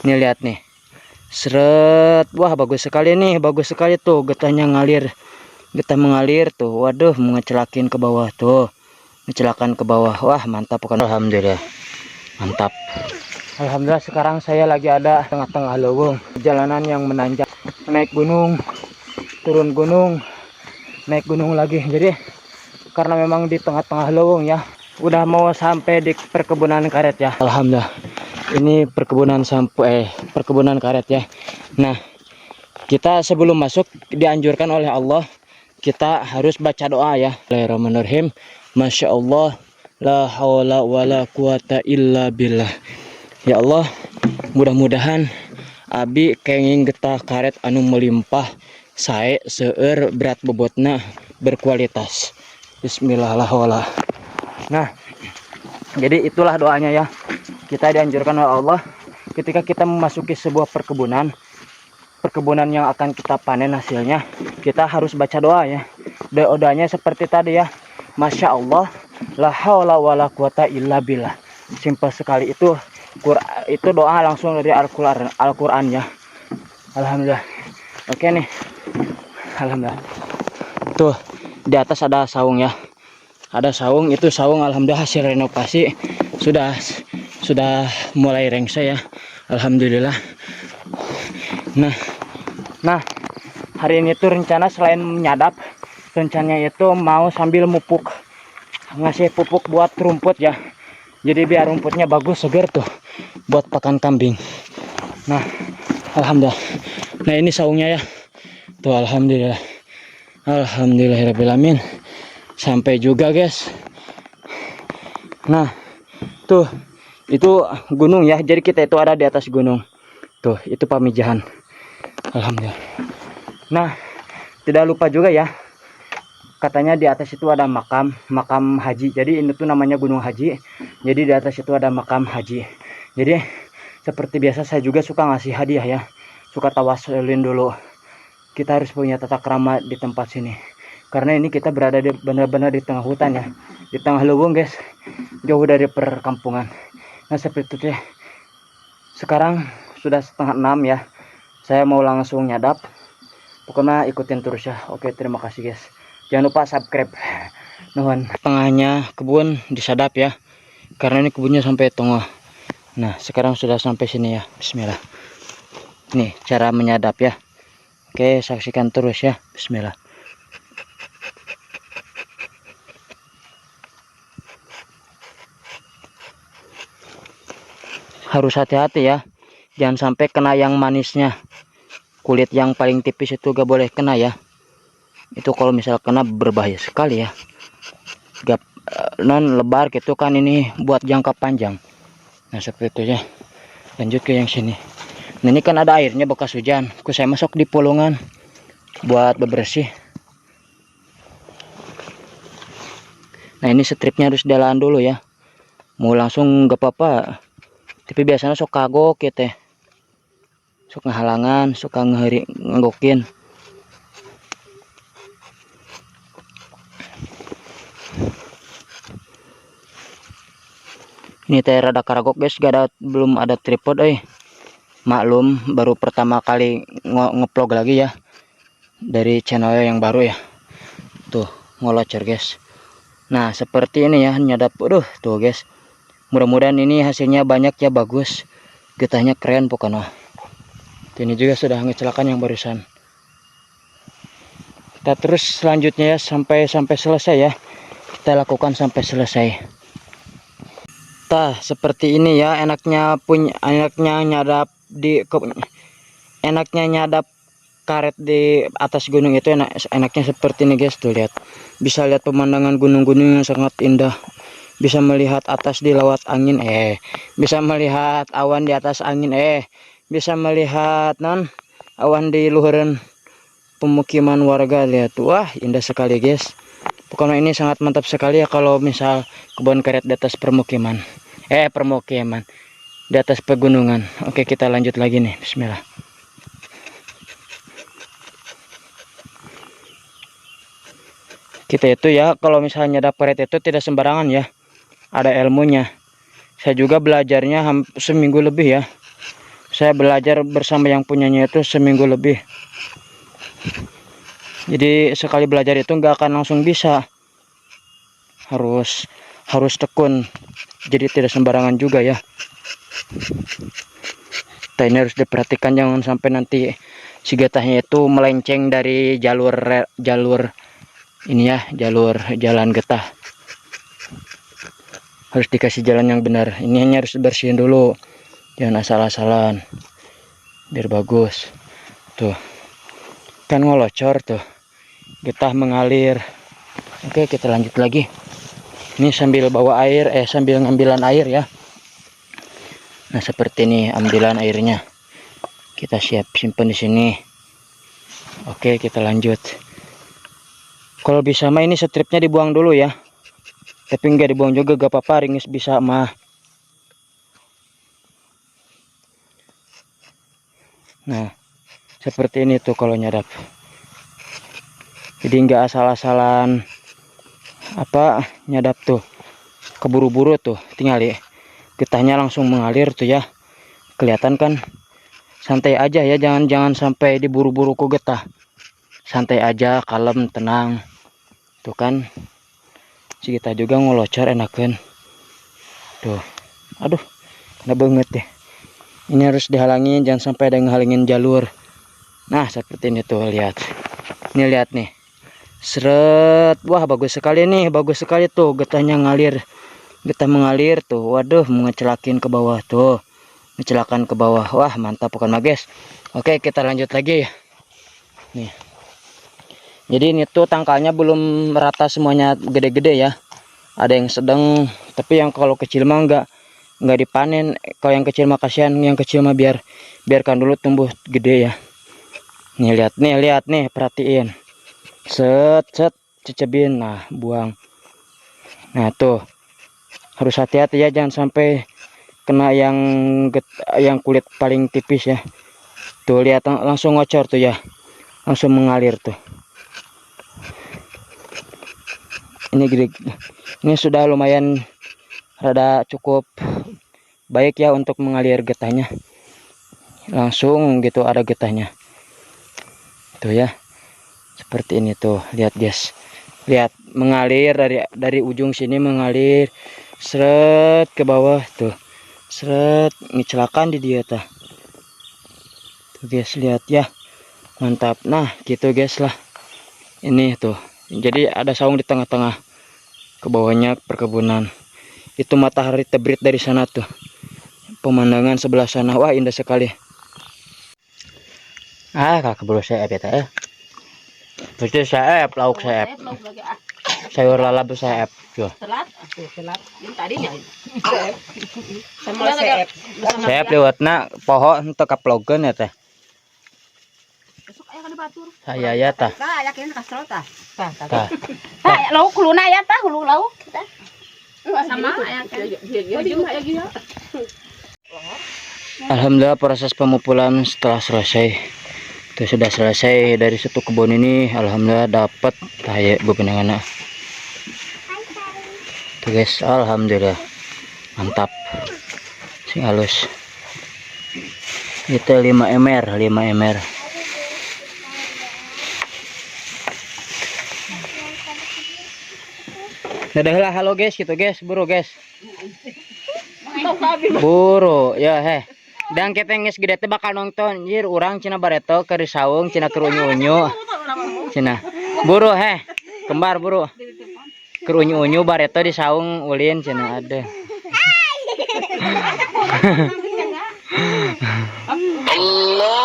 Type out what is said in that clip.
Nih lihat nih. Seret. Wah, bagus sekali nih. Bagus sekali tuh. Getahnya ngalir. Getah mengalir tuh. Waduh, mengecelakin ke bawah tuh. Ngecelakan ke bawah. Wah, mantap bukan? Alhamdulillah. Mantap. Alhamdulillah sekarang saya lagi ada tengah-tengah lubung. Jalanan yang menanjak. Naik gunung, turun gunung, naik gunung lagi. Jadi karena memang di tengah-tengah lubung ya. Udah mau sampai di perkebunan karet ya. Alhamdulillah. Ini perkebunan perkebunan karet ya. Nah, kita sebelum masuk dianjurkan oleh Allah kita harus baca doa ya. Bismillahirrahmanirrahim. Masya Allah, la haula wala quwata illa billah. Ya Allah, mudah-mudahan abi kenging getah karet anu melimpah sae seueur berat bobotna berkualitas. Bismillahirrahmanirrahim. Nah, jadi itulah doanya ya. Kita dianjurkan oleh Allah ketika kita memasuki sebuah perkebunan yang akan kita panen hasilnya, kita harus baca doa ya. Doanya seperti tadi ya. Masya Allah, la haula wala quwata illa billah. Simpel sekali itu. Itu doa langsung dari Al-Quran ya. Alhamdulillah. Oke nih. Alhamdulillah. Tuh di atas ada saung ya. Ada saung, itu saung alhamdulillah hasil renovasi sudah mulai rengse ya. Alhamdulillah. Nah, hari ini tuh rencana selain menyadap, rencananya itu mau sambil mupuk, ngasih pupuk buat rumput ya. Jadi biar rumputnya bagus, segar tuh buat pakan kambing. Nah, alhamdulillah. Nah, ini saungnya ya. Tuh alhamdulillah. Alhamdulillahirabbil. Sampai juga, guys. Nah, tuh itu gunung ya. Jadi kita itu ada di atas gunung. Tuh, itu Pamijahan. Alhamdulillah. Nah, tidak lupa juga ya. Katanya di atas itu ada makam haji. Jadi ini tuh namanya Gunung Haji. Jadi di atas itu ada makam haji. Jadi seperti biasa saya juga suka ngasih hadiah ya. Suka tawasulin dulu. Kita harus punya tata krama di tempat sini. Karena ini kita berada di benar-benar di tengah hutan ya. Di tengah lubung, guys. Jauh dari perkampungan. Nah, seperti itu ya. Sekarang sudah 5:30 ya. Saya mau langsung nyadap. Pokoknya ikutin terus ya. Oke, terima kasih guys. Jangan lupa subscribe. Nuhun. Tengahnya kebun disadap ya. Karena ini kebunnya sampai tengah. Nah, sekarang sudah sampai sini ya. Bismillah. Nih cara menyadap ya. Oke, saksikan terus ya. Bismillah. Harus hati-hati ya. Jangan sampai kena yang manisnya. Kulit yang paling tipis itu gak boleh kena ya. Itu kalau misal kena berbahaya sekali ya. Gak non lebar gitu kan, ini buat jangka panjang. Nah, seperti itu ya. Lanjut ke yang sini. Nah, ini kan ada airnya bekas hujan. Saya masuk di pulungan buat bebersih. Nah, ini stripnya harus jalan dulu ya. Mau langsung gak apa-apa. Tapi biasanya sok kagok gitu ya. Sok ngehalangan, suka ngegokin. Ini teh rada karagok guys, belum ada tripod Maklum baru pertama kali ngeplog lagi ya. Dari channel yang baru ya. Tuh, ngolocor guys. Nah, seperti ini ya nyadap. Tuh guys. Mudah-mudahan ini hasilnya banyak ya, bagus. Getahnya keren pokoknya. Ini juga sudah ngecelakan yang barusan. Kita terus selanjutnya ya sampai selesai ya. Kita lakukan sampai selesai. Tah, seperti ini ya enaknya nyadap karet di atas gunung itu enaknya seperti ini guys. Tuh lihat. Bisa lihat pemandangan gunung-gunung yang sangat indah. Bisa melihat atas di lawat angin bisa melihat awan di atas angin bisa melihat awan di luhuran pemukiman warga. Lihat, wah indah sekali guys. Pokoknya ini sangat mantap sekali ya kalau misal kebun karet di atas permukiman di atas pegunungan. Oke, kita lanjut lagi nih. Bismillah. Kita itu ya kalau misalnya nyadap karet itu tidak sembarangan ya, ada ilmunya. Saya juga belajarnya seminggu lebih ya. Saya belajar bersama yang punyanya itu seminggu lebih. Jadi sekali belajar itu nggak akan langsung bisa. Harus tekun. Jadi tidak sembarangan juga ya. Ini harus diperhatikan, jangan sampai nanti si getahnya itu melenceng dari jalur ini ya, jalur jalan getah. Harus dikasih jalan yang benar. Ini hanya harus bersihin dulu, jangan asal-asalan, biar bagus. Tuh kan ngolocor tuh, getah mengalir. Oke, kita lanjut lagi. Ini sambil bawa air, sambil ngambilan air ya. Nah seperti ini ambilan airnya, kita siap simpan di sini. Oke, kita lanjut. Kalau bisa mah ini stripnya dibuang dulu ya, tapi enggak dibuang juga gak apa-apa, ringis bisa mah. Nah seperti ini tuh kalau nyadap. Jadi enggak asal-asalan nyadap tuh, keburu-buru tuh, tinggal ya getahnya langsung mengalir tuh ya. Kelihatan kan? Santai aja ya, jangan sampai diburu-buru ku getah. Santai aja, kalem, tenang. Tuh kan, si kita juga ngolocor enakan. Tuh, aduh, kena banget deh. Ini harus dihalangin, jangan sampai ada yang ngehalangin jalur. Nah seperti ini tuh, lihat. Ini lihat nih, seret. Wah bagus sekali nih, bagus sekali tuh getahnya ngalir. Getah mengalir tuh, waduh, mengecelakin ke bawah tuh. Kecelakaan ke bawah. Wah mantap bukan mah guys. Oke, kita lanjut lagi ya. Nih, jadi ini tuh tangkalnya belum merata semuanya gede-gede ya, ada yang sedang, tapi yang kalau kecil mah nggak dipanen. Kalau yang kecil mah kasihan, yang kecil mah biarkan dulu tumbuh gede ya. Nih lihat nih, perhatiin, set cecebin, nah buang. Nah tuh harus hati-hati ya, jangan sampai kena yang kulit paling tipis ya. Tuh lihat, langsung ngocor tuh ya, langsung mengalir tuh. Ini gede, ini sudah lumayan rada cukup baik ya untuk mengalir getahnya. Langsung gitu ada getahnya tuh ya, seperti ini tuh. Lihat guys, lihat mengalir dari ujung sini, mengalir seret ke bawah tuh, seret, ngecelakan di dia tuh guys. Lihat ya, mantap. Nah gitu guys lah, ini tuh, jadi ada saung di tengah-tengah, ke bawahnya perkebunan. Itu matahari terbit dari sana tuh, pemandangan sebelah sana, wah indah sekali. Kakak bulu saya ya, itu saya lauk saya, sayur lalap saya tuh. Saya lewatna pohon untuk kaplogan ya teh. Saya ya tah. Lauk huluna ya tah, hulu lauk. Sama Alhamdulillah proses pemupulan setelah selesai. Itu sudah selesai dari satu kebun ini. Alhamdulillah dapat kayak bebenangan. Tuh guys, alhamdulillah mantap, sing halus. Itu 5 ember. Dadah halo guys, gitu guys, buru guys. Buru ya dan kita geus gede teh bakal nonton anjir, urang cina bareto keur saung, cina keur unyu-unyu. Cina buru kembar buru. Keur unyu-unyu bareto di saung ulin cina ada. Allah